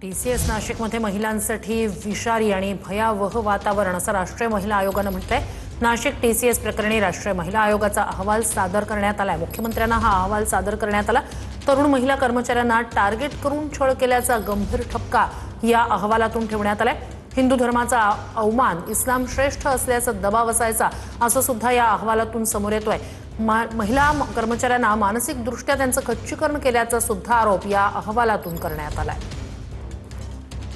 TCS नाशिकमध्ये महिलांसाठी विषारी आणि भयावह वातावरण असं राष्ट्रीय महिला आयोगानं म्हटलंय। नाशिक टीसीएस प्रकरणी राष्ट्रीय महिला आयोगाचा अहवाल सादर करण्यात आलाय। मुख्यमंत्र्यांना हा अहवाल सादर करण्यात आला। तरुण महिला कर्मचाऱ्यांना टार्गेट करून छळ केल्याचा गंभीर ठपका या अहवालातून ठेवण्यात आलाय। हिंदू धर्माचा अवमान, इस्लाम श्रेष्ठ असल्याचा दबाव असायचा असं सुद्धा या अहवालातून समोर येतोय। महिला कर्मचाऱ्यांना मानसिकदृष्ट्या त्यांचं खच्चीकरण केल्याचा सुद्धा आरोप या अहवालातून करण्यात आलाय।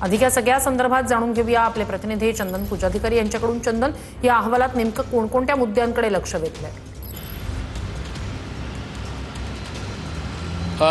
अधिक या सगळ्या संदर्भात जाणून घेऊया आपले प्रतिनिधी चंदन पूजाधिकारी यांच्याकडून। चंदन, या अहवालात नेमकं कोणकोणत्या मुद्द्यांकडे लक्ष वेधलंय?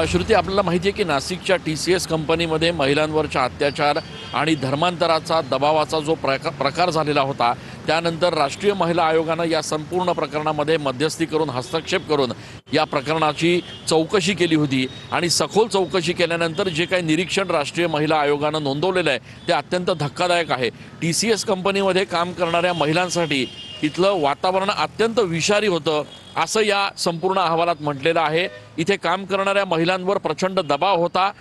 श्रुती, आपल्याला माहिती आहे की नाशिकच्या टीसीएस कंपनीमध्ये महिलांवरच्या अत्याचार आणि धर्मांतराचा दबावाचा जो प्रकार झालेला होता, त्यानंतर राष्ट्रीय महिला आयोगानं या संपूर्ण प्रकरणामध्ये मध्यस्थी करून हस्तक्षेप करून या प्रकरणाची चौकशी केली होती आणि सखोल चौकशी केल्यानंतर जे काही निरीक्षण राष्ट्रीय महिला आयोगानं नोंदवलेलं आहे ते अत्यंत धक्कादायक आहे। टीसीएस कंपनीमध्ये काम करणाऱ्या महिलांसाठी इथलं वातावरण अत्यंत विषारी होतं असं या संपूर्ण अहवालात म्हटलेलं आहे। इथे काम करणाऱ्या महिलांवर प्रचंड दबाव होता।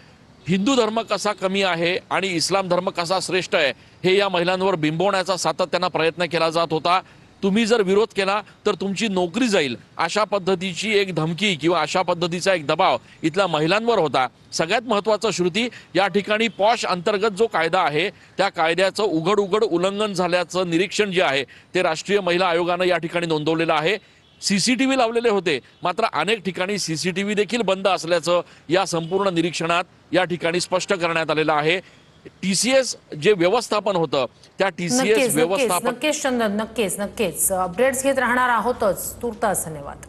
हिंदू धर्म कसा कमी आहे आणि इस्लाम धर्म कसा श्रेष्ठ आहे हे या महिलांवर बिंबवण्याचा सातत्यानं प्रयत्न केला जात होता। तुम्ही जर विरोध केला तर तुमची नोकरी जाईल, अशा पद्धतीची एक धमकी किंवा अशा पद्धतीचा एक दबाव इथल्या महिलांवर होता। सगळ्यात महत्त्वाचं श्रुती, या ठिकाणी पॉश अंतर्गत जो कायदा आहे त्या कायद्याचं उघड उल्लंघन झाल्याचं निरीक्षण जे आहे ते राष्ट्रीय महिला आयोगानं या ठिकाणी नोंदवलेलं आहे। सीसीटीव्ही लावलेले होते, मात्र अनेक ठिकाणी सीसीटीव्ही देखील बंद असल्याचं या संपूर्ण निरीक्षणात या ठिकाणी स्पष्ट करण्यात आलेलं आहे। टीसीएस जे व्यवस्थापन होतं त्या टीसीएस व्यवस्थापन नक्कीच चंदन, नक्कीच अपडेट्स घेत राहणार आहोतच। तुर्तास धन्यवाद।